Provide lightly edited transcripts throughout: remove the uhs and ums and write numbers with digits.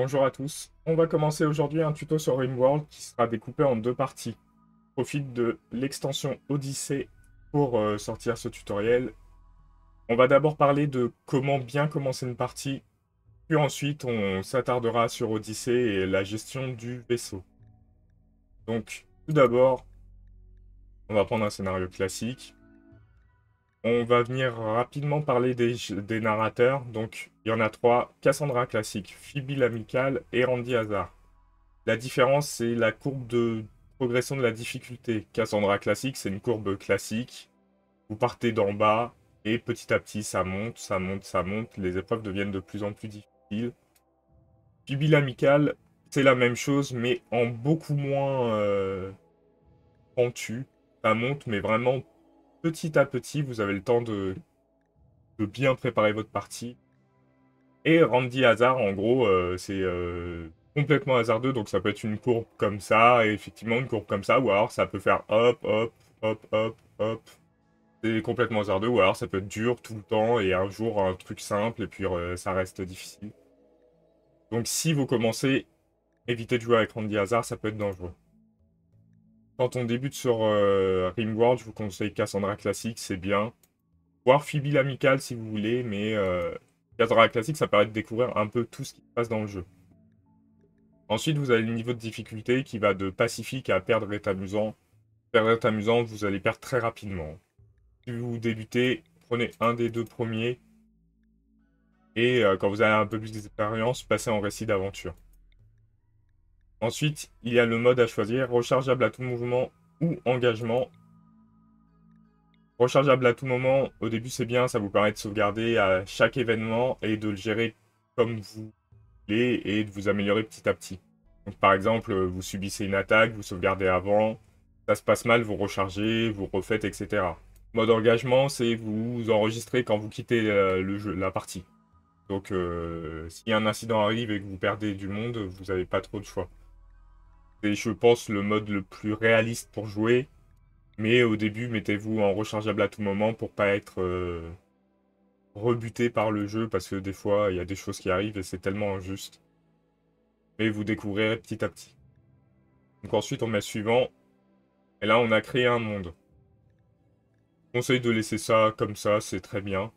Bonjour à tous, on va commencer aujourd'hui un tuto sur RimWorld qui sera découpé en deux parties. Je profite de l'extension Odyssey pour sortir ce tutoriel. On va d'abord parler de comment bien commencer une partie, puis ensuite on s'attardera sur Odyssey et la gestion du vaisseau. Donc tout d'abord, on va prendre un scénario classique. On va venir rapidement parler des narrateurs. Donc il y en a trois, Cassandra classique, Phoebe l'amicale et Randy Hazard. La différence, c'est la courbe de progression de la difficulté. Cassandra classique, c'est une courbe classique. Vous partez d'en bas et petit à petit, ça monte, ça monte, ça monte. Les épreuves deviennent de plus en plus difficiles. Phoebe l'amicale, c'est la même chose, mais en beaucoup moins pentu. Ça monte, mais vraiment petit à petit. Vous avez le temps de bien préparer votre partie. Et Randy Hazard, en gros, c'est complètement hasardeux, donc ça peut être une courbe comme ça, et effectivement une courbe comme ça, ou alors ça peut faire hop, hop, hop, hop, hop. C'est complètement hasardeux, ou alors ça peut être dur tout le temps, et un jour un truc simple, et puis ça reste difficile. Donc si vous commencez, évitez de jouer avec Randy Hazard, ça peut être dangereux. Quand on débute sur RimWorld, je vous conseille Cassandra classique, c'est bien. Voire Phoebe l'amicale si vous voulez, mais Cassandra classique, ça permet de découvrir un peu tout ce qui se passe dans le jeu. Ensuite, vous avez le niveau de difficulté qui va de pacifique à perdre est amusant. Perdre est amusant, vous allez perdre très rapidement. Si vous débutez, prenez un des deux premiers. Et quand vous avez un peu plus d'expérience, passez en récit d'aventure. Ensuite, il y a le mode à choisir, rechargeable à tout mouvement ou engagement. Rechargeable à tout moment, au début c'est bien, ça vous permet de sauvegarder à chaque événement et de le gérer comme vous voulez et de vous améliorer petit à petit. Donc par exemple, vous subissez une attaque, vous sauvegardez avant, ça se passe mal, vous rechargez, vous refaites, etc. Mode engagement, c'est vous enregistrez quand vous quittez le jeu, la partie. Donc si un incident arrive et que vous perdez du monde, vous n'avez pas trop de choix. C'est, je pense, le mode le plus réaliste pour jouer, mais au début, mettez-vous en rechargeable à tout moment pour pas être rebuté par le jeu, parce que des fois, il y a des choses qui arrivent et c'est tellement injuste. Mais vous découvrirez petit à petit. Donc ensuite, on met suivant. Et là, on a créé un monde. Je conseille de laisser ça comme ça, c'est très bien.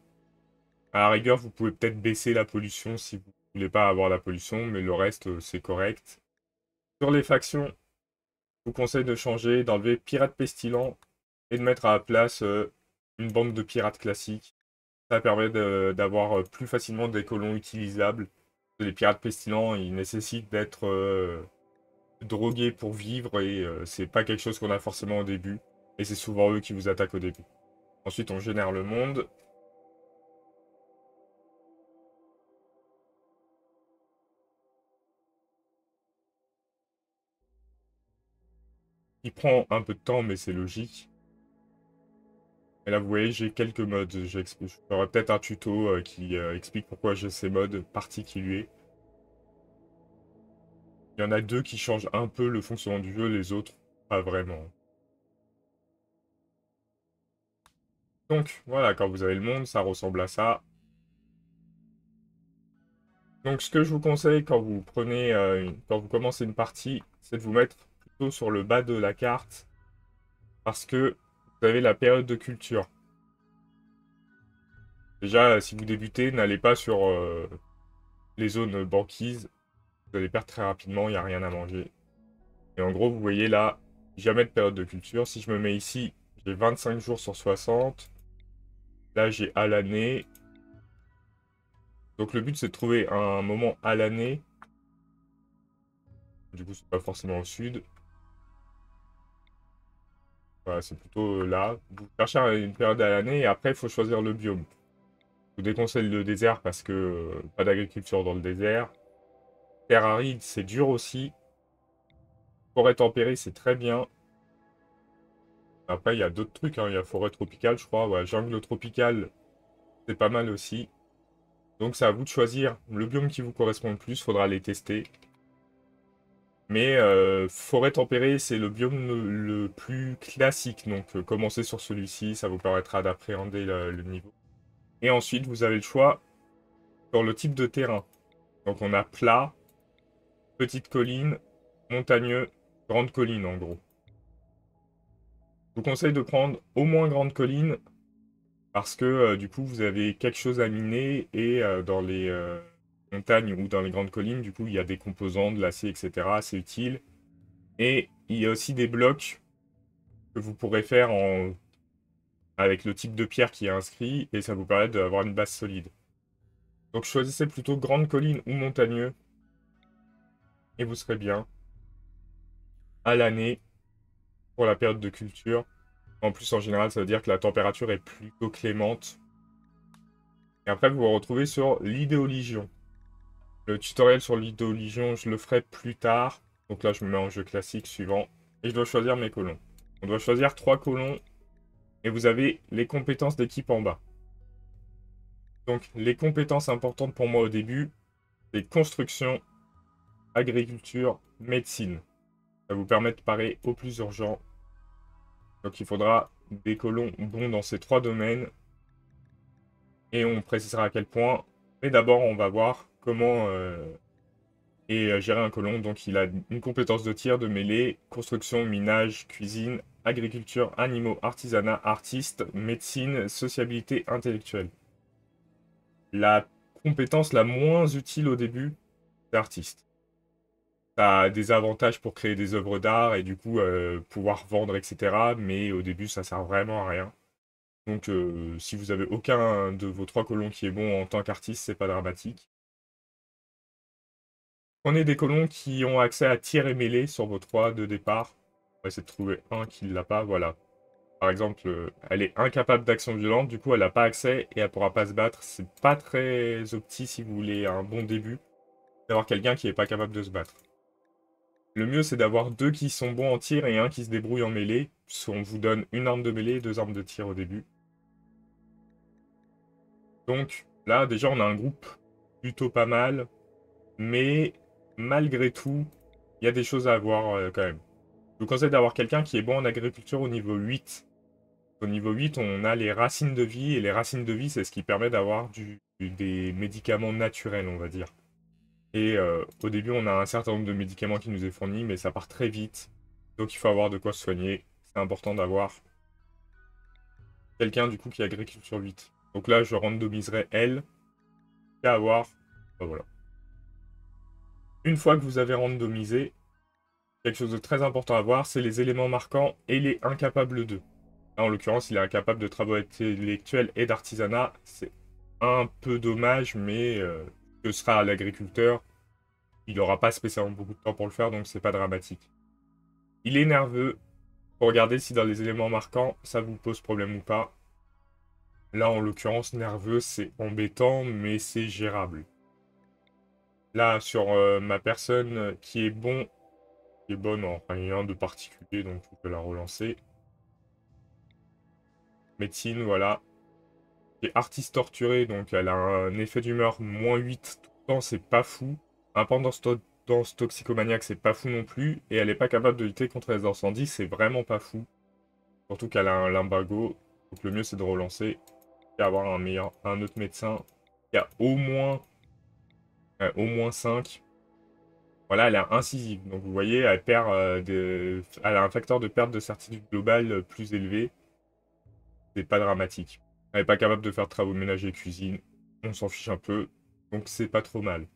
À la rigueur, vous pouvez peut-être baisser la pollution si vous voulez pas avoir la pollution, mais le reste, c'est correct. Sur les factions, je vous conseille de changer, d'enlever pirate pestilent et de mettre à la place une bande de pirates classiques. Ça permet d'avoir plus facilement des colons utilisables. Les pirates pestilents, ils nécessitent d'être drogués pour vivre et c'est pas quelque chose qu'on a forcément au début. Et c'est souvent eux qui vous attaquent au début. Ensuite, on génère le monde. Il prend un peu de temps, mais c'est logique. Et là, vous voyez, j'ai quelques modes. Je ferai peut-être un tuto qui explique pourquoi j'ai ces modes particuliers. Il y en a deux qui changent un peu le fonctionnement du jeu, les autres, pas vraiment. Donc, voilà, quand vous avez le monde, ça ressemble à ça. Donc, ce que je vous conseille quand vous prenez, quand vous commencez une partie, c'est de vous mettre plutôt sur le bas de la carte, parce que vous avez la période de culture. Déjà, si vous débutez, n'allez pas sur les zones banquises. Vous allez perdre très rapidement, il n'y a rien à manger. Et en gros, vous voyez là, jamais de période de culture. Si je me mets ici, j'ai 25 jours sur 60. Là, j'ai à l'année. Donc le but, c'est de trouver un moment à l'année. Du coup, c'est pas forcément au sud. Voilà, c'est plutôt là. Vous cherchez une période à l'année et après, il faut choisir le biome. Je vous déconseille le désert parce que pas d'agriculture dans le désert. Terre aride, c'est dur aussi. Forêt tempérée, c'est très bien. Après, il y a d'autres trucs, hein. Il y a forêt tropicale, je crois. Ouais, jungle tropicale, c'est pas mal aussi. Donc, c'est à vous de choisir le biome qui vous correspond le plus. Faudra les tester. Mais forêt tempérée, c'est le biome le plus classique. Donc, commencez sur celui-ci. Ça vous permettra d'appréhender le niveau. Et ensuite, vous avez le choix sur le type de terrain. Donc, on a plat, petite colline, montagneux, grande colline en gros. Je vous conseille de prendre au moins grande colline parce que du coup vous avez quelque chose à miner et dans les montagnes ou dans les grandes collines, du coup il y a des composants, de l'acier, etc. C'est utile. Et il y a aussi des blocs que vous pourrez faire avec le type de pierre qui est inscrit et ça vous permet d'avoir une base solide. Donc choisissez plutôt grande colline ou montagneux et vous serez bien à l'année pour la période de culture. En plus, en général, ça veut dire que la température est plutôt clémente. Et après, vous vous retrouvez sur l'idéolégion. Le tutoriel sur l'idéolégion, je le ferai plus tard. Donc là, je me mets en jeu classique suivant. Et je dois choisir mes colons. On doit choisir 3 colons. Et vous avez les compétences d'équipe en bas. Donc, les compétences importantes pour moi au début, c'est construction, agriculture, médecine. Ça vous permet de parer au plus urgent. Donc, il faudra des colons bons dans ces 3 domaines. Et on précisera à quel point. Mais d'abord, on va voir comment gérer un colon. Donc, il a une compétence de tir, de mêlée, construction, minage, cuisine, agriculture, animaux, artisanat, artiste, médecine, sociabilité intellectuelle. La compétence la moins utile au début, c'est artiste. Ça a des avantages pour créer des œuvres d'art et du coup pouvoir vendre, etc. Mais au début, ça sert vraiment à rien. Donc, si vous avez aucun de vos 3 colons qui est bon en tant qu'artiste, c'est pas dramatique. Prenez des colons qui ont accès à tir et mêlée sur vos 3 de départ. On va essayer de trouver un qui ne l'a pas, voilà. Par exemple, elle est incapable d'action violente, du coup elle n'a pas accès et elle pourra pas se battre. C'est pas très opti si vous voulez un bon début, d'avoir quelqu'un qui n'est pas capable de se battre. Le mieux c'est d'avoir 2 qui sont bons en tir et un qui se débrouille en mêlée. On vous donne une arme de mêlée et 2 armes de tir au début. Donc là déjà on a un groupe plutôt pas mal, mais malgré tout, il y a des choses à avoir quand même. Je vous conseille d'avoir quelqu'un qui est bon en agriculture au niveau 8. Au niveau 8, on a les racines de vie, et les racines de vie, c'est ce qui permet d'avoir des médicaments naturels, on va dire. Et au début, on a un certain nombre de médicaments qui nous est fourni, mais ça part très vite. Donc il faut avoir de quoi se soigner. C'est important d'avoir quelqu'un du coup qui a agriculture 8. Donc là, je randomiserai elle, et avoir... ben voilà. Une fois que vous avez randomisé, quelque chose de très important à voir, c'est les éléments marquants et les incapables d'eux. Là, en l'occurrence, il est incapable de travaux intellectuels et d'artisanat. C'est un peu dommage, mais ce sera à l'agriculteur. Il n'aura pas spécialement beaucoup de temps pour le faire, donc c'est pas dramatique. Il est nerveux. Pour regarder si dans les éléments marquants, ça vous pose problème ou pas. Là, en l'occurrence, nerveux, c'est embêtant, mais c'est gérable. Là, sur ma personne qui est bonne en rien de particulier, donc je peux la relancer. Médecine, voilà. Et artiste torturé, donc elle a un effet d'humeur -8 tout le temps, c'est pas fou. Indépendance toxicomaniaque, c'est pas fou non plus. Et elle est pas capable de lutter contre les incendies, c'est vraiment pas fou. Surtout qu'elle a un lumbago. Donc le mieux c'est de relancer et avoir un autre médecin qui a au moins 5. Voilà, elle est incisive. Donc vous voyez, elle perd elle a un facteur de perte de certitude globale plus élevé. C'est pas dramatique. Elle n'est pas capable de faire travaux ménagers et cuisine. On s'en fiche un peu. Donc c'est pas trop mal.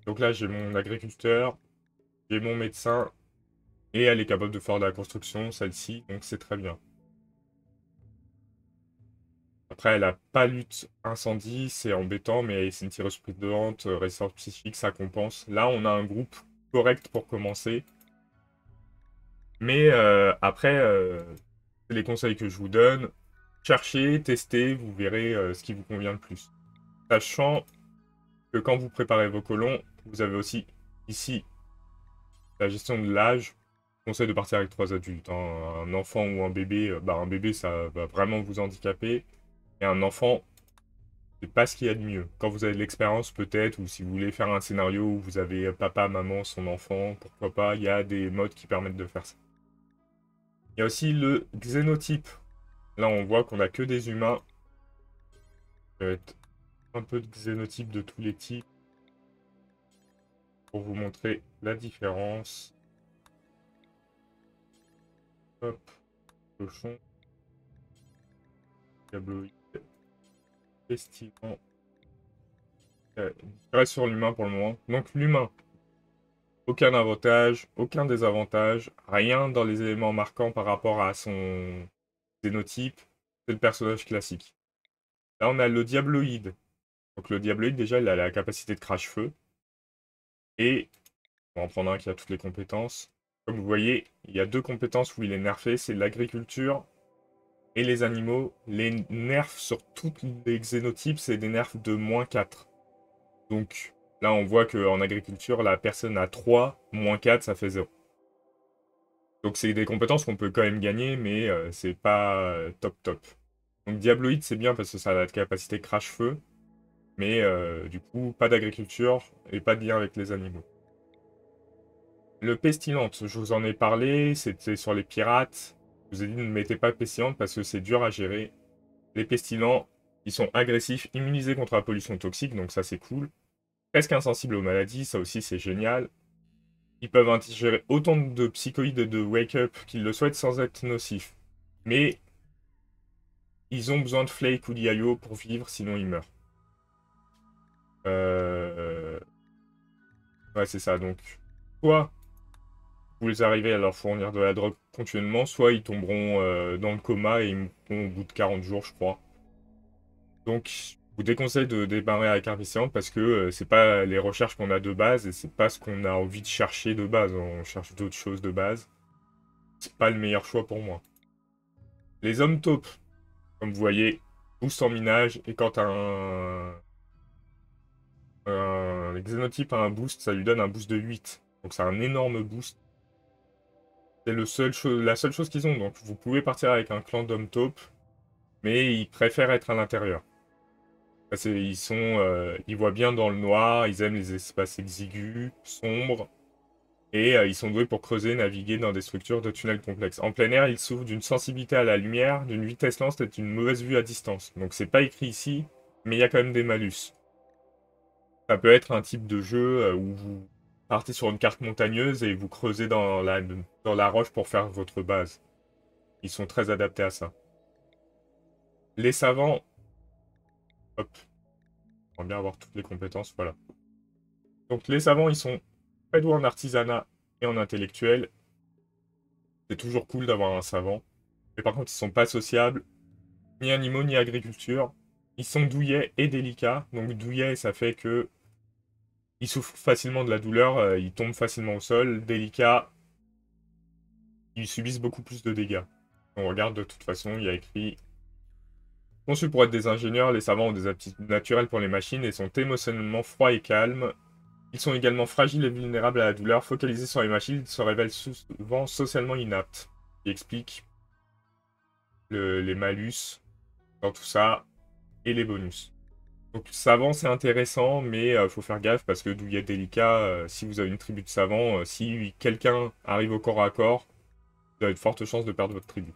Donc là, j'ai mon agriculteur, j'ai mon médecin, et elle est capable de faire de la construction, celle-ci, donc c'est très bien. Après, elle a pas lutte incendie, c'est embêtant, mais c'est une tireuse prudente, résistance psychique, ça compense. Là, on a un groupe correct pour commencer. Mais après, c'est les conseils que je vous donne. Cherchez, testez, vous verrez ce qui vous convient le plus. Sachant que quand vous préparez vos colons, vous avez aussi ici la gestion de l'âge. Je conseille de partir avec 3 adultes, hein. Un enfant ou un bébé, un bébé ça va vraiment vous handicaper. Et un enfant, c'est pas ce qu'il y a de mieux. Quand vous avez de l'expérience peut-être, ou si vous voulez faire un scénario où vous avez papa, maman, son enfant, pourquoi pas, il y a des modes qui permettent de faire ça. Il y a aussi le xénotype. Là on voit qu'on a que des humains. Ça va être un peu de xénotype de tous les types. pour vous montrer la différence. Hop, cochon, diabloïde, pestilent. Je reste sur l'humain pour le moment. Donc l'humain, aucun avantage, aucun désavantage, rien dans les éléments marquants par rapport à son phénotype. C'est le personnage classique. Là, on a le diabloïde. Donc le diabloïde, déjà, il a la capacité de crache-feu. Et on va en prendre un qui a toutes les compétences. Comme vous voyez, il y a deux compétences où il est nerfé, c'est l'agriculture et les animaux. Les nerfs sur tous les xénotypes, c'est des nerfs de -4. Donc là, on voit qu'en agriculture, la personne a 3, -4, ça fait 0. Donc c'est des compétences qu'on peut quand même gagner, mais c'est pas top top. Donc diabloïde, c'est bien parce que ça a la capacité crache-feu, mais du coup, pas d'agriculture et pas de lien avec les animaux. Le pestilente, je vous en ai parlé, c'était sur les pirates. Je vous ai dit ne mettez pas pestilente parce que c'est dur à gérer. Les pestilents, ils sont agressifs, immunisés contre la pollution toxique, donc ça c'est cool. Presque insensibles aux maladies, ça aussi c'est génial. Ils peuvent ingérer autant de psychoïdes et de wake-up qu'ils le souhaitent sans être nocifs. Mais ils ont besoin de Flake ou d'IAO pour vivre, sinon ils meurent. Ouais, c'est ça, donc soit vous arrivez à leur fournir de la drogue continuellement, soit ils tomberont dans le coma et ils mourront au bout de 40 jours, je crois. Donc, je vous déconseille de démarrer avec Herbiciante parce que c'est pas les recherches qu'on a de base et c'est pas ce qu'on a envie de chercher de base. On cherche d'autres choses de base. C'est pas le meilleur choix pour moi. Les hommes taupes, comme vous voyez, boost en minage et quand un xénotype a un boost, ça lui donne un boost de 8. Donc c'est un énorme boost. C'est la seule chose qu'ils ont. Donc vous pouvez partir avec un clan d'hommes taupes, mais ils préfèrent être à l'intérieur. Ils voient bien dans le noir, ils aiment les espaces exigus, sombres, et ils sont doués pour creuser, naviguer dans des structures de tunnels complexes. En plein air, ils souffrent d'une sensibilité à la lumière, d'une vitesse lente et d'une mauvaise vue à distance. Donc c'est pas écrit ici, mais il y a quand même des malus. Ça peut être un type de jeu où vous partez sur une carte montagneuse et vous creusez dans la roche pour faire votre base. Ils sont très adaptés à ça. Les savants, hop, on va bien avoir toutes les compétences, voilà. Donc les savants, ils sont très doués en artisanat et en intellectuel. C'est toujours cool d'avoir un savant. Mais par contre, ils sont pas sociables, ni animaux, ni agriculture. Ils sont douillets et délicats. Donc douillets, ça fait que ils souffrent facilement de la douleur, ils tombent facilement au sol. Délicats, ils subissent beaucoup plus de dégâts. On regarde de toute façon, il y a écrit conçus pour être des ingénieurs, les savants ont des aptitudes naturelles pour les machines et sont émotionnellement froids et calmes. Ils sont également fragiles et vulnérables à la douleur. Focalisés sur les machines, ils se révèlent souvent socialement inaptes. Qui explique les malus dans tout ça et les bonus. Donc savant c'est intéressant, mais faut faire gaffe parce que douillet délicat, si vous avez une tribu de savants, si quelqu'un arrive au corps à corps, vous avez de fortes chances de perdre votre tribu.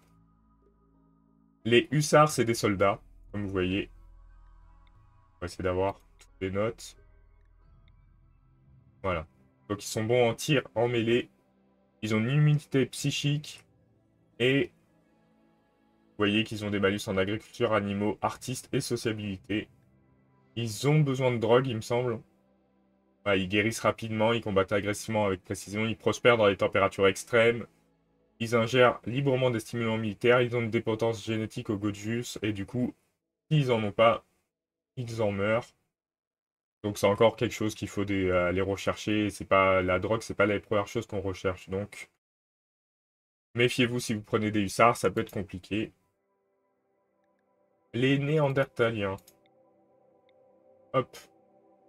Les hussards, c'est des soldats, comme vous voyez. On va essayer d'avoir toutes les notes. Voilà. Donc ils sont bons en tir, en mêlée. Ils ont une immunité psychique. Et vous voyez qu'ils ont des malus en agriculture, animaux, artistes et sociabilité. Ils ont besoin de drogue, il me semble. Ouais, ils guérissent rapidement, ils combattent agressivement avec précision, ils prospèrent dans les températures extrêmes. Ils ingèrent librement des stimulants militaires, ils ont une dépendance génétique au Godjus, et du coup, s'ils en ont pas, ils en meurent. Donc c'est encore quelque chose qu'il faut aller rechercher. C'est pas la drogue, c'est pas la première chose qu'on recherche. Donc méfiez-vous si vous prenez des hussards, ça peut être compliqué. Les Néandertaliens. Hop.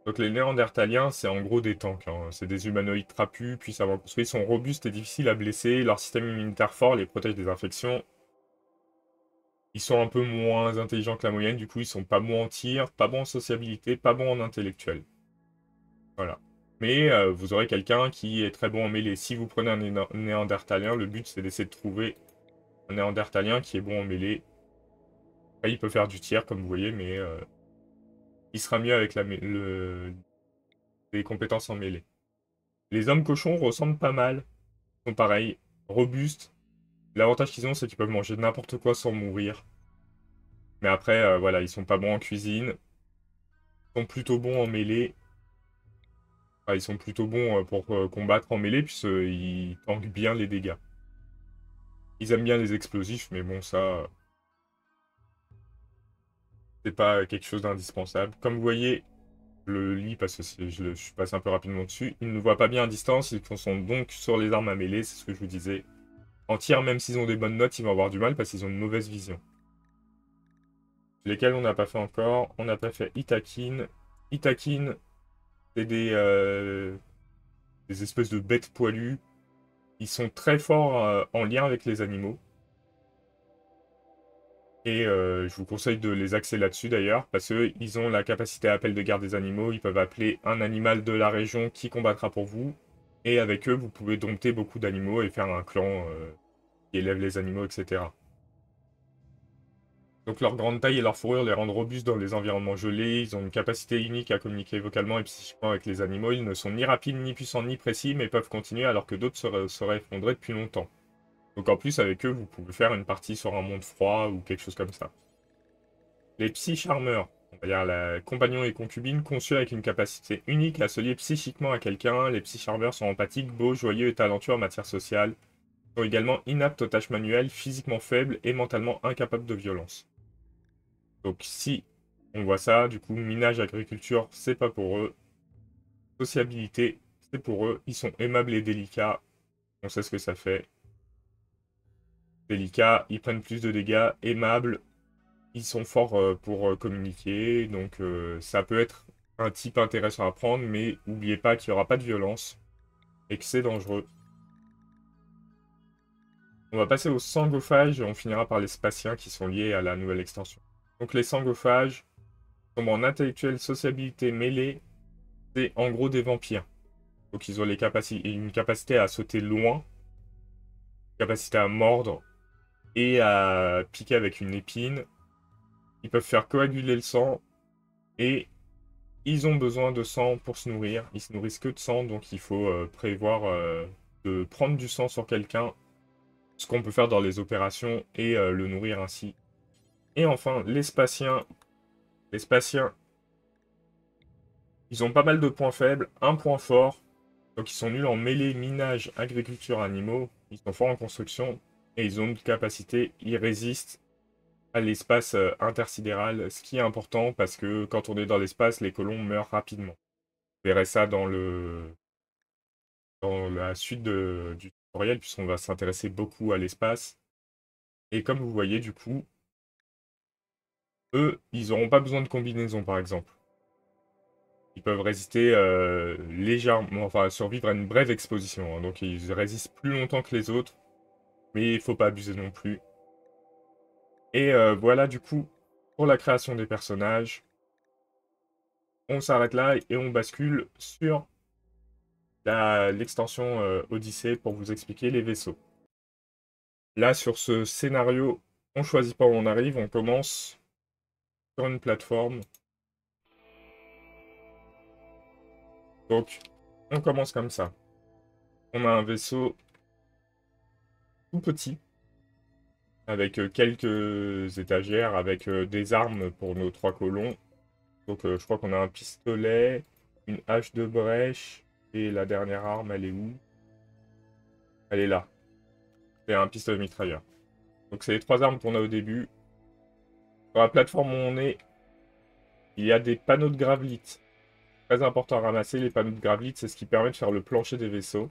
Donc les Néandertaliens, c'est en gros des tanks, hein. C'est des humanoïdes trapus, puissamment construits, sont robustes et difficiles à blesser. Leur système immunitaire fort les protège des infections. Ils sont un peu moins intelligents que la moyenne, du coup ils sont pas bons en tir, pas bons en sociabilité, pas bons en intellectuel. Voilà. Mais vous aurez quelqu'un qui est très bon en mêlée. Si vous prenez un Néandertalien, le but c'est d'essayer de trouver un Néandertalien qui est bon en mêlée. Après, il peut faire du tir, comme vous voyez, mais il sera mieux avec les compétences en mêlée. Les hommes cochons ressemblent pas mal. Ils sont pareils, robustes. L'avantage qu'ils ont, c'est qu'ils peuvent manger n'importe quoi sans mourir. Mais après, voilà, ils sont pas bons en cuisine. Ils sont plutôt bons en mêlée. Enfin, ils sont plutôt bons pour combattre en mêlée, puisqu'ils tankent bien les dégâts. Ils aiment bien les explosifs, mais bon, ça, c'est pas quelque chose d'indispensable. Comme vous voyez, le lit, parce que je suis passé un peu rapidement dessus, ils ne voient pas bien à distance, ils sont donc sur les armes à mêlée, c'est ce que je vous disais. En tir, même s'ils ont des bonnes notes, ils vont avoir du mal parce qu'ils ont une mauvaise vision. Lesquels on n'a pas fait encore? On n'a pas fait Itakin. Itakin, c'est des espèces de bêtes poilues. Ils sont très forts en lien avec les animaux. Et je vous conseille de les axer là-dessus d'ailleurs, parce qu'ils ont la capacité à appel de garde des animaux. Ils peuvent appeler un animal de la région qui combattra pour vous. Et avec eux, vous pouvez dompter beaucoup d'animaux et faire un clan qui élève les animaux, etc. Donc leur grande taille et leur fourrure les rendent robustes dans les environnements gelés. Ils ont une capacité unique à communiquer vocalement et psychiquement avec les animaux. Ils ne sont ni rapides, ni puissants, ni précis, mais peuvent continuer alors que d'autres seraient effondrés depuis longtemps. Donc en plus, avec eux, vous pouvez faire une partie sur un monde froid ou quelque chose comme ça. Les psy-charmeurs, on va dire la compagnon et concubine, conçus avec une capacité unique à se lier psychiquement à quelqu'un. Les psy-charmeurs sont empathiques, beaux, joyeux et talentueux en matière sociale. Ils sont également inaptes aux tâches manuelles, physiquement faibles et mentalement incapables de violence. Donc si on voit ça, du coup, minage, agriculture, c'est pas pour eux. Sociabilité, c'est pour eux. Ils sont aimables et délicats. On sait ce que ça fait. Délicats, ils prennent plus de dégâts. Aimables, ils sont forts pour communiquer. Donc ça peut être un type intéressant à prendre, mais n'oubliez pas qu'il n'y aura pas de violence et que c'est dangereux. On va passer aux sangophages et on finira par les spatiens qui sont liés à la nouvelle extension. Donc les sangophages tombent en intellectuelle, sociabilité, mêlée. C'est en gros des vampires. Donc ils ont une capacité à sauter loin, une capacité à mordre et à piquer avec une épine. Ils peuvent faire coaguler le sang et ils ont besoin de sang pour se nourrir. Ils se nourrissent que de sang, donc il faut prévoir de prendre du sang sur quelqu'un, ce qu'on peut faire dans les opérations et le nourrir ainsi. Et enfin, les spatiens. Les spatiens, ils ont pas mal de points faibles, un point fort. Donc ils sont nuls en mêlée, minage, agriculture, animaux. Ils sont forts en construction et ils ont une capacité, ils résistent à l'espace intersidéral, ce qui est important parce que quand on est dans l'espace, les colons meurent rapidement. Vous verrez ça dans la suite du tutoriel, puisqu'on va s'intéresser beaucoup à l'espace. Et comme vous voyez, du coup, eux, ils n'auront pas besoin de combinaison, par exemple. Ils peuvent résister légèrement, enfin survivre à une brève exposition, hein. Donc ils résistent plus longtemps que les autres, mais il faut pas abuser non plus. Et voilà du coup pour la création des personnages. On s'arrête là et on bascule sur l'extension Odyssée pour vous expliquer les vaisseaux. Là sur ce scénario, on choisit pas où on arrive, on commence sur une plateforme. Donc on commence comme ça. On a un vaisseau tout petit, avec quelques étagères, avec des armes pour nos 3 colons. Donc je crois qu'on a un pistolet, une hache de brèche, et la dernière arme, elle est où? Elle est là. C'est un pistolet mitrailleur. Donc c'est les 3 armes qu'on a au début. Sur la plateforme où on est, il y a des panneaux de gravlite. Très important à ramasser, les panneaux de gravlite, c'est ce qui permet de faire le plancher des vaisseaux.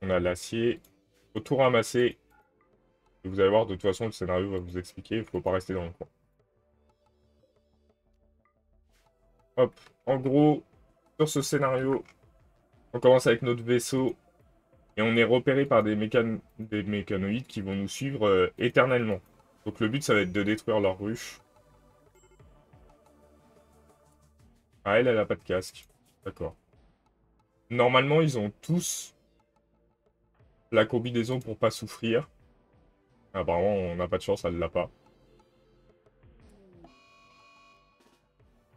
On a l'acier. Il faut tout ramasser. Et vous allez voir, de toute façon, le scénario va vous expliquer, il ne faut pas rester dans le coin. Hop, en gros, sur ce scénario, on commence avec notre vaisseau et on est repéré par des mécanoïdes qui vont nous suivre éternellement. Donc le but, ça va être de détruire leur ruche. Ah, elle a pas de casque. D'accord. Normalement, ils ont tous la combinaison pour pas souffrir. Apparemment, on n'a pas de chance, elle l'a pas.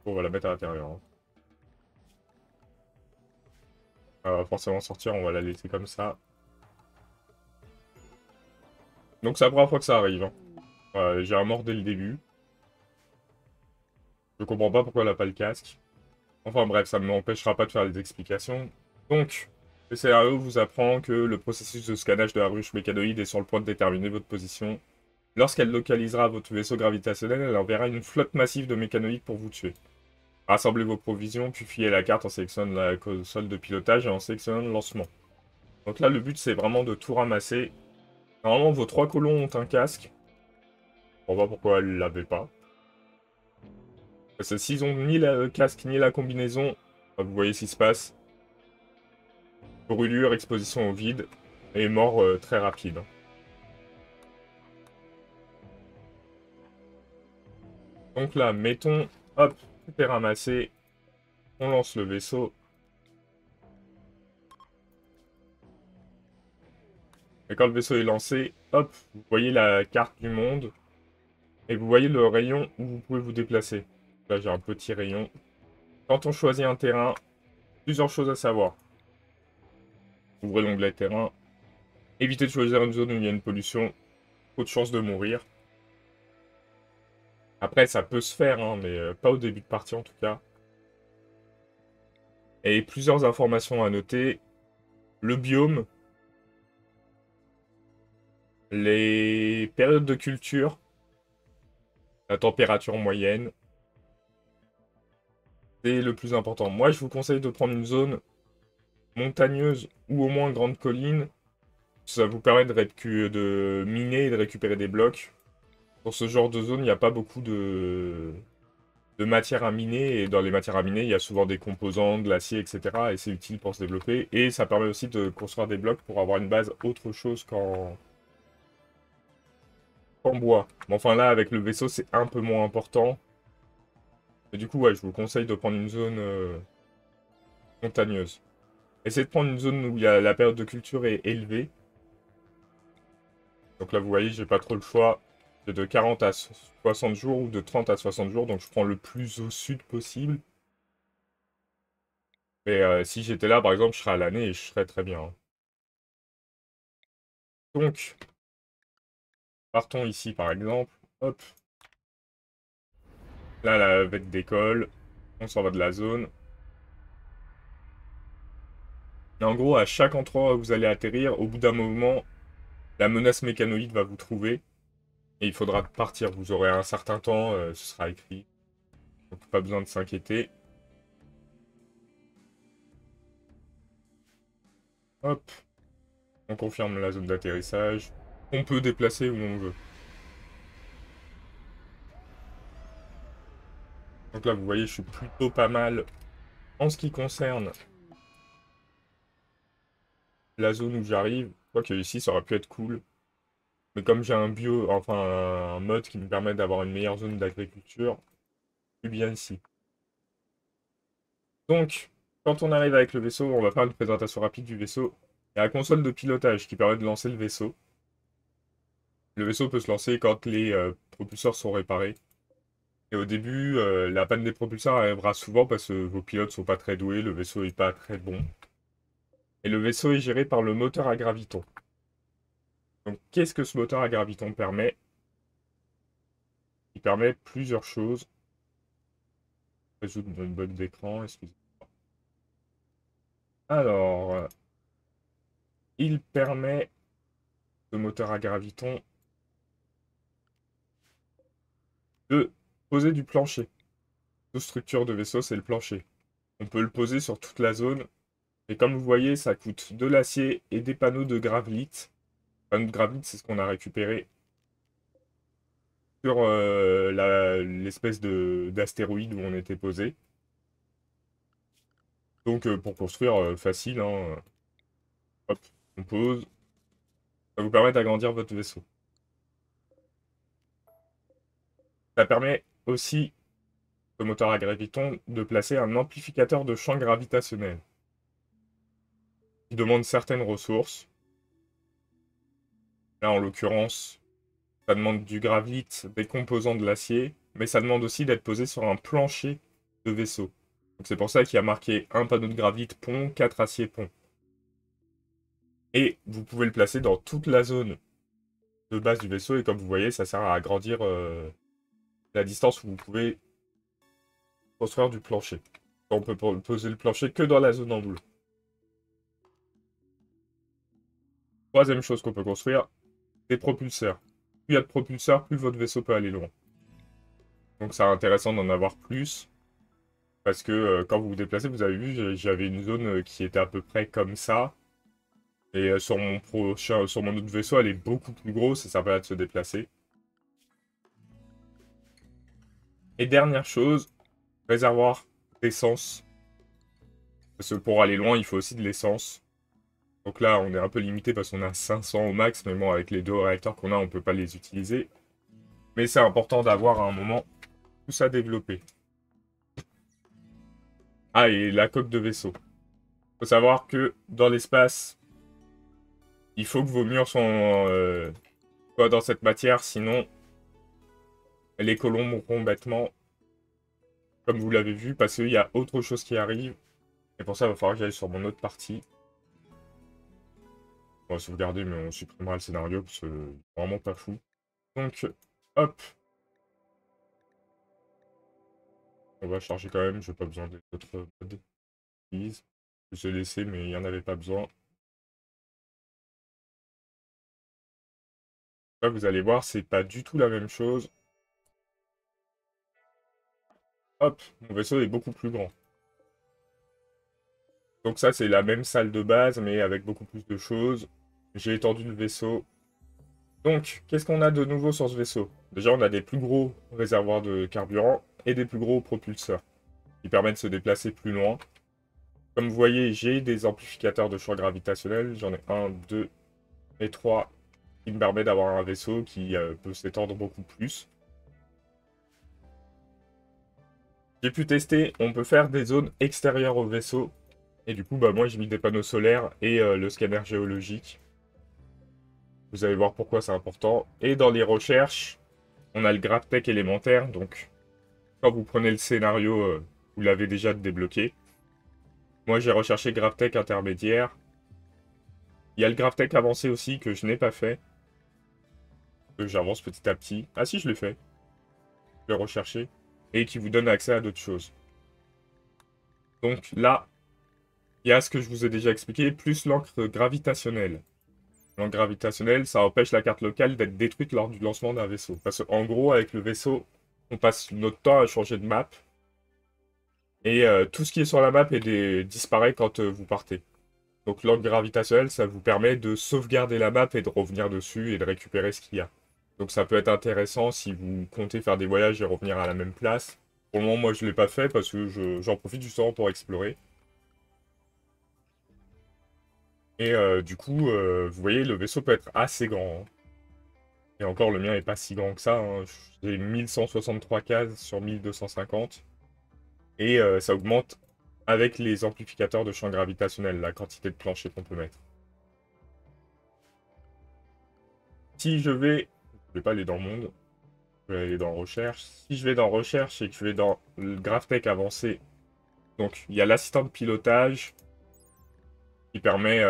Bon, on va la mettre à l'intérieur, hein. Elle va forcément sortir, on va la laisser comme ça. Donc c'est la première fois que ça arrive. Hein. J'ai un mort dès le début. Je comprends pas pourquoi elle a pas le casque. Enfin bref, ça ne m'empêchera pas de faire des explications. Donc, le scénario vous apprend que le processus de scannage de la ruche mécanoïde est sur le point de déterminer votre position. Lorsqu'elle localisera votre vaisseau gravitationnel, elle enverra une flotte massive de mécanoïdes pour vous tuer. Rassemblez vos provisions, puis fuyez la carte en sélectionnant la console de pilotage et en sélectionnant le lancement. Donc là, le but, c'est vraiment de tout ramasser. Normalement, vos 3 colons ont un casque. On ne voit pas pourquoi elles ne l'avaient pas. Parce que s'ils ont ni le casque ni la combinaison, vous voyez ce qui se passe. Brûlure, exposition au vide, et mort très rapide. Donc là, mettons, hop, tout est ramassé. On lance le vaisseau. Et quand le vaisseau est lancé, hop, vous voyez la carte du monde. Et vous voyez le rayon où vous pouvez vous déplacer. Là, j'ai un petit rayon. Quand on choisit un terrain, plusieurs choses à savoir. Ouvrez l'onglet terrain. Évitez de choisir une zone où il y a une pollution. Trop de chances de mourir. Après, ça peut se faire, hein, mais pas au début de partie en tout cas. Et plusieurs informations à noter. Le biome. Les périodes de culture. La température moyenne. C'est le plus important. Moi, je vous conseille de prendre une zone montagneuse ou au moins grande colline. Ça vous permet de miner et de récupérer des blocs. Dans ce genre de zone, il n'y a pas beaucoup de matières à miner. Et dans les matières à miner, il y a souvent des composants, de l'acier, etc. Et c'est utile pour se développer. Et ça permet aussi de construire des blocs pour avoir une base autre chose qu'en bois. Mais enfin là, avec le vaisseau, c'est un peu moins important. Et du coup, ouais, je vous conseille de prendre une zone montagneuse. Essayez de prendre une zone où la période de culture est élevée. Donc là, vous voyez, j'ai pas trop le choix. C'est de 40 à 60 jours ou de 30 à 60 jours. Donc je prends le plus au sud possible. Et si j'étais là, par exemple, je serais à l'année et je serais très bien. Hein. Donc, partons ici, par exemple. Hop. Là, la navette décolle. On s'en va de la zone. Et en gros, à chaque endroit où vous allez atterrir, au bout d'un moment, la menace mécanoïde va vous trouver. Et il faudra partir. Vous aurez un certain temps, ce sera écrit. Donc pas besoin de s'inquiéter. Hop. On confirme la zone d'atterrissage. On peut déplacer où on veut. Donc là, vous voyez, je suis plutôt pas mal en ce qui concerne la zone où j'arrive. Quoique ici, ça aurait pu être cool. Mais comme j'ai un mode qui me permet d'avoir une meilleure zone d'agriculture, je suis bien ici. Donc, quand on arrive avec le vaisseau, on va faire une présentation rapide du vaisseau. Il y a la console de pilotage qui permet de lancer le vaisseau. Le vaisseau peut se lancer quand les propulseurs sont réparés. Et au début, la panne des propulseurs arrivera souvent parce que vos pilotes sont pas très doués, le vaisseau est pas très bon. Et le vaisseau est géré par le moteur à graviton. Donc qu'est-ce que ce moteur à graviton permet? Il permet plusieurs choses. Résoudre notre bug d'écran, excusez-moi. Alors, il permet, ce moteur à graviton, de poser du plancher. Toute structure de vaisseau, c'est le plancher. On peut le poser sur toute la zone. Et comme vous voyez, ça coûte de l'acier et des panneaux de gravlite. Panneaux de gravlite, c'est ce qu'on a récupéré sur l'espèce d'astéroïde où on était posé. Donc pour construire, facile, hein. Hop, on pose. Ça vous permet d'agrandir votre vaisseau. Ça permet aussi, ce moteur à graviton, de placer un amplificateur de champ gravitationnel. Qui demande certaines ressources. Là, en l'occurrence, ça demande du gravite, des composants de l'acier, mais ça demande aussi d'être posé sur un plancher de vaisseau. Donc c'est pour ça qu'il y a marqué un panneau de gravite pont, 4 aciers pont. Et vous pouvez le placer dans toute la zone de base du vaisseau, et comme vous voyez, ça sert à agrandir la distance où vous pouvez construire du plancher. On peut poser le plancher que dans la zone en bleu. Troisième chose qu'on peut construire, des propulseurs. Plus il y a de propulseurs, plus votre vaisseau peut aller loin. Donc c'est intéressant d'en avoir plus. Parce que quand vous vous déplacez, vous avez vu, j'avais une zone qui était à peu près comme ça. Et sur mon autre vaisseau, elle est beaucoup plus grosse et ça permet de se déplacer. Et dernière chose, réservoir d'essence. Parce que pour aller loin, il faut aussi de l'essence. Donc là, on est un peu limité parce qu'on a 500 au max, mais bon, avec les 2 réacteurs qu'on a, on peut pas les utiliser. Mais c'est important d'avoir à un moment tout ça développé. Ah, et la coque de vaisseau. Faut savoir que dans l'espace, il faut que vos murs soient dans cette matière, sinon les colons mourront bêtement, comme vous l'avez vu, parce qu'il y a autre chose qui arrive. Et pour ça, il va falloir que j'aille sur mon autre partie. On va sauvegarder, mais on supprimera le scénario, parce que c'est vraiment pas fou. Donc, hop. On va charger quand même, j'ai pas besoin des autres modes. Je les ai laissés, mais il n'y en avait pas besoin. Là, vous allez voir, c'est pas du tout la même chose. Hop, mon vaisseau est beaucoup plus grand. Donc ça, c'est la même salle de base, mais avec beaucoup plus de choses. J'ai étendu le vaisseau. Donc, qu'est-ce qu'on a de nouveau sur ce vaisseau? Déjà, on a des plus gros réservoirs de carburant et des plus gros propulseurs qui permettent de se déplacer plus loin. Comme vous voyez, j'ai des amplificateurs de champ gravitationnel. J'en ai 1, 2 et 3 qui me permet d'avoir un vaisseau qui peut s'étendre beaucoup plus. J'ai pu tester, on peut faire des zones extérieures au vaisseau. Et du coup, bah, moi j'ai mis des panneaux solaires et le scanner géologique. Vous allez voir pourquoi c'est important. Et dans les recherches, on a le GravTech élémentaire. Donc, quand vous prenez le scénario, vous l'avez déjà débloqué. Moi j'ai recherché GravTech intermédiaire. Il y a le GravTech avancé aussi que je n'ai pas fait. Que j'avance petit à petit. Ah si, je l'ai fait. Je l'ai recherché. Et qui vous donne accès à d'autres choses. Donc là, il y a ce que je vous ai déjà expliqué, plus l'encre gravitationnelle. L'encre gravitationnelle, ça empêche la carte locale d'être détruite lors du lancement d'un vaisseau. Parce qu'en gros, avec le vaisseau, on passe notre temps à changer de map. Et tout ce qui est sur la map disparaît quand vous partez. Donc l'encre gravitationnelle, ça vous permet de sauvegarder la map et de revenir dessus et de récupérer ce qu'il y a. Donc ça peut être intéressant si vous comptez faire des voyages et revenir à la même place. Pour le moment, moi, je ne l'ai pas fait parce que j'en profite justement pour explorer. Et du coup, vous voyez, le vaisseau peut être assez grand, hein. Et encore, le mien n'est pas si grand que ça, hein. J'ai 1163 cases sur 1250. Et ça augmente avec les amplificateurs de champ gravitationnel, la quantité de plancher qu'on peut mettre. Si je vais... Je vais pas aller dans le monde. Je vais aller dans recherche. Si je vais dans recherche et que je vais dans le GravTech avancé, donc il y a l'assistant de pilotage qui permet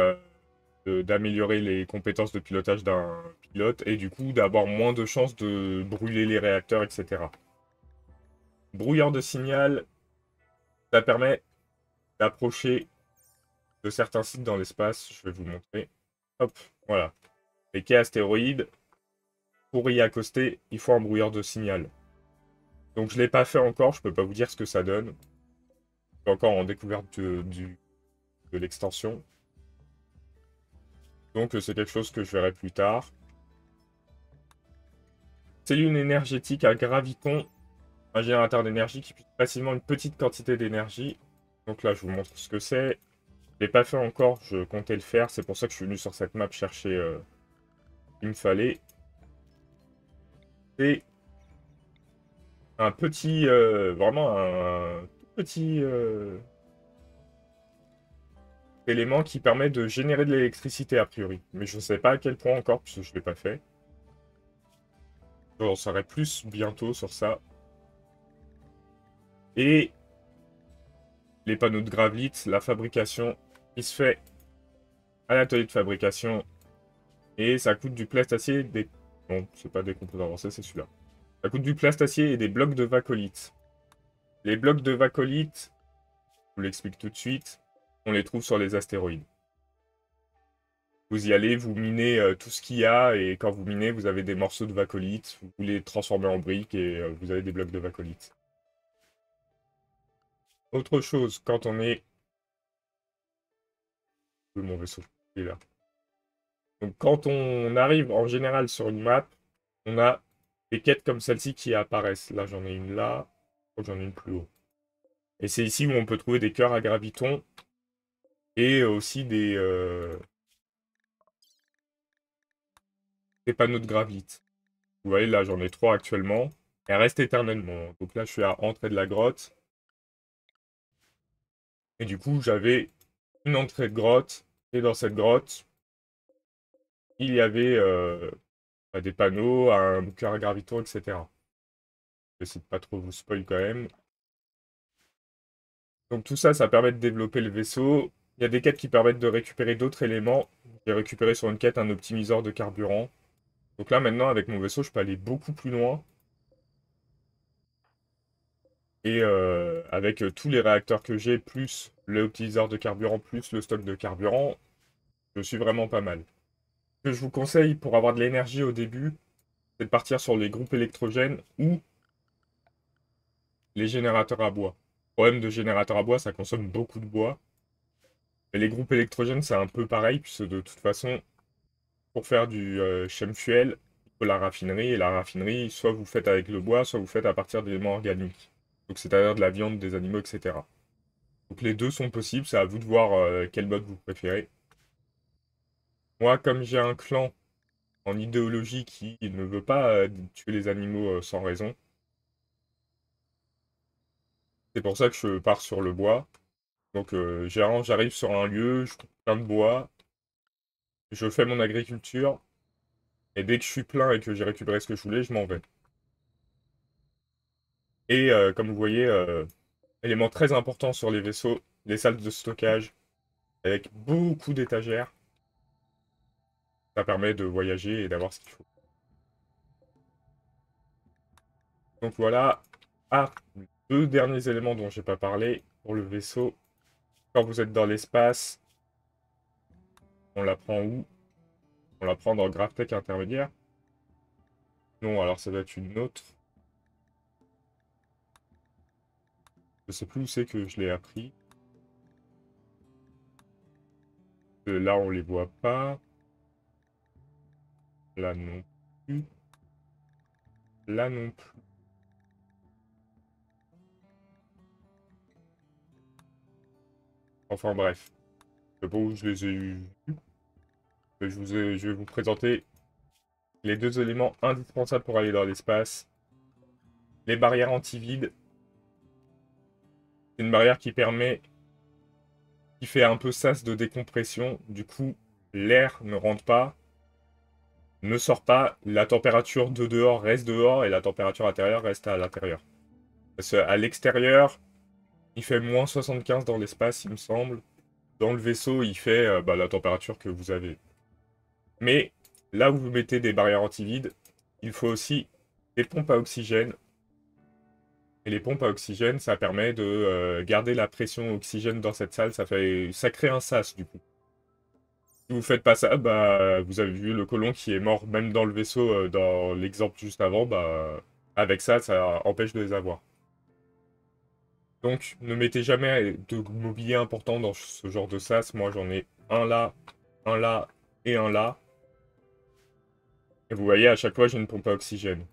d'améliorer les compétences de pilotage d'un pilote et du coup d'avoir moins de chances de brûler les réacteurs, etc. Brouilleur de signal, ça permet d'approcher de certains sites dans l'espace. Je vais vous montrer. Hop, voilà. Les quais astéroïdes, pour y accoster, il faut un brouilleur de signal. Donc je ne l'ai pas fait encore, je ne peux pas vous dire ce que ça donne. Je suis encore en découverte de l'extension. Donc c'est quelque chose que je verrai plus tard. Cellule énergétique à graviton, un générateur d'énergie qui puise facilement une petite quantité d'énergie. Donc là, je vous montre ce que c'est. Je ne l'ai pas fait encore, je comptais le faire. C'est pour ça que je suis venu sur cette map chercher ce qu'il me fallait. C'est un petit, vraiment un tout petit élément qui permet de générer de l'électricité a priori. Mais je ne sais pas à quel point encore, puisque je ne l'ai pas fait. J'en saurai plus bientôt sur ça. Et les panneaux de gravlite, la fabrication qui se fait à l'atelier de fabrication. Et ça coûte du plastacier et des... Bon, c'est pas des composants avancés, c'est celui-là. Ça coûte du plastacier et des blocs de vacolite. Les blocs de vacolite, je vous l'explique tout de suite, on les trouve sur les astéroïdes. Vous y allez, vous minez tout ce qu'il y a, et quand vous minez, vous avez des morceaux de vacolite, vous les transformez en briques, et vous avez des blocs de vacolite. Autre chose, quand on est... Mon vaisseau, il est là. Donc quand on arrive en général sur une map, on a des quêtes comme celle-ci qui apparaissent. Là, j'en ai une là, j'en ai une plus haut. Et c'est ici où on peut trouver des cœurs à gravitons, et aussi des panneaux de gravite. Vous voyez, là, j'en ai 3 actuellement. Elles restent éternellement. Donc là, je suis à l'entrée de la grotte. Et du coup, j'avais une entrée de grotte. Et dans cette grotte, il y avait des panneaux, un cœur à graviton, etc. Je essaie de pas trop vous spoil quand même. Donc tout ça, ça permet de développer le vaisseau. Il y a des quêtes qui permettent de récupérer d'autres éléments. J'ai récupéré sur une quête un optimiseur de carburant. Donc là, maintenant, avec mon vaisseau, je peux aller beaucoup plus loin. Et avec tous les réacteurs que j'ai, plus l'optimiseur de carburant, plus le stock de carburant, je suis vraiment pas mal. Ce que je vous conseille pour avoir de l'énergie au début, c'est de partir sur les groupes électrogènes ou les générateurs à bois. Le problème de générateurs à bois, ça consomme beaucoup de bois. Et les groupes électrogènes, c'est un peu pareil, puisque de toute façon, pour faire du chemfuel, il faut la raffinerie. Et la raffinerie, soit vous faites avec le bois, soit vous faites à partir d'éléments organiques. Donc c'est-à-dire de la viande, des animaux, etc. Donc les deux sont possibles, c'est à vous de voir quel mode vous préférez. Moi, comme j'ai un clan en idéologie qui ne veut pas tuer les animaux sans raison, c'est pour ça que je pars sur le bois. Donc j'arrive sur un lieu, je coupe plein de bois, je fais mon agriculture, et dès que je suis plein et que j'ai récupéré ce que je voulais, je m'en vais. Et comme vous voyez, élément très important sur les vaisseaux, les salles de stockage, avec beaucoup d'étagères. Ça permet de voyager et d'avoir ce qu'il faut. Donc voilà. Ah, deux derniers éléments dont j'ai pas parlé pour le vaisseau. Quand vous êtes dans l'espace, on la prend où? On la prend dans GravTech intermédiaire? Non, alors ça doit être une autre. Je sais plus où c'est que je l'ai appris. Là, on les voit pas. Là non plus. Là non plus. Enfin bref. Je sais pas où je les ai eus. Je vais vous présenter les deux éléments indispensables pour aller dans l'espace. Les barrières anti-vide. C'est une barrière qui fait un peu sas de décompression. Du coup, l'air ne rentre pas, ne sort pas. La température de dehors reste dehors et la température intérieure reste à l'intérieur. Parce qu'à l'extérieur, il fait moins 75 dans l'espace, il me semble. Dans le vaisseau, il fait la température que vous avez. Mais là où vous mettez des barrières anti-vide, il faut aussi des pompes à oxygène. Et les pompes à oxygène, ça permet de garder la pression oxygène dans cette salle. Ça crée un sas du coup. Si vous faites pas ça, bah vous avez vu le colon qui est mort même dans le vaisseau, dans l'exemple juste avant, bah avec ça, ça empêche de les avoir. Donc ne mettez jamais de mobilier important dans ce genre de sas. Moi j'en ai un là et un là. Et vous voyez, à chaque fois j'ai une pompe à oxygène.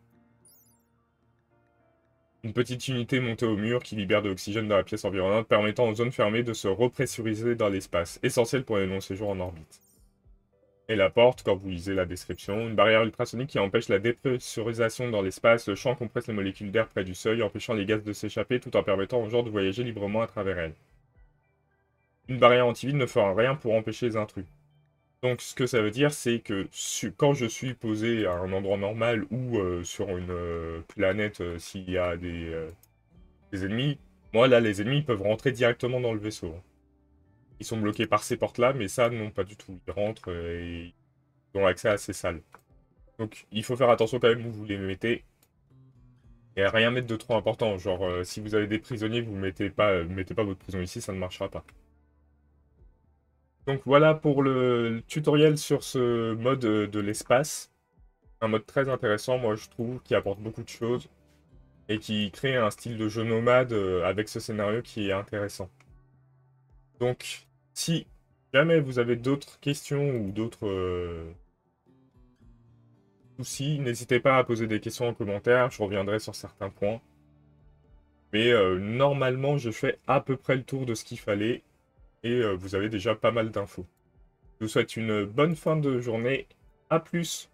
Une petite unité montée au mur qui libère de l'oxygène dans la pièce environnante, permettant aux zones fermées de se repressuriser dans l'espace, essentiel pour les longs séjours en orbite. Et la porte, quand vous lisez la description, une barrière ultrasonique qui empêche la dépressurisation dans l'espace, le champ compresse les molécules d'air près du seuil, empêchant les gaz de s'échapper tout en permettant aux gens de voyager librement à travers elle. Une barrière antivide ne fera rien pour empêcher les intrus. Donc ce que ça veut dire, c'est que quand je suis posé à un endroit normal ou sur une planète s'il y a des ennemis, Moi, là, les ennemis ils peuvent rentrer directement dans le vaisseau, hein. Ils sont bloqués par ces portes-là, mais ça, non, pas du tout. Ils rentrent et ils ont accès à ces salles. Donc, il faut faire attention quand même où vous les mettez. Et à rien mettre de trop important. Genre, si vous avez des prisonniers, vous mettez pas votre prison ici, ça ne marchera pas. Donc voilà pour le tutoriel sur ce mode de l'espace. Un mode très intéressant, moi je trouve, qui apporte beaucoup de choses et qui crée un style de jeu nomade avec ce scénario qui est intéressant. Donc, si jamais vous avez d'autres questions ou d'autres soucis, n'hésitez pas à poser des questions en commentaire, je reviendrai sur certains points. Mais normalement, je fais à peu près le tour de ce qu'il fallait et vous avez déjà pas mal d'infos. Je vous souhaite une bonne fin de journée. À plus!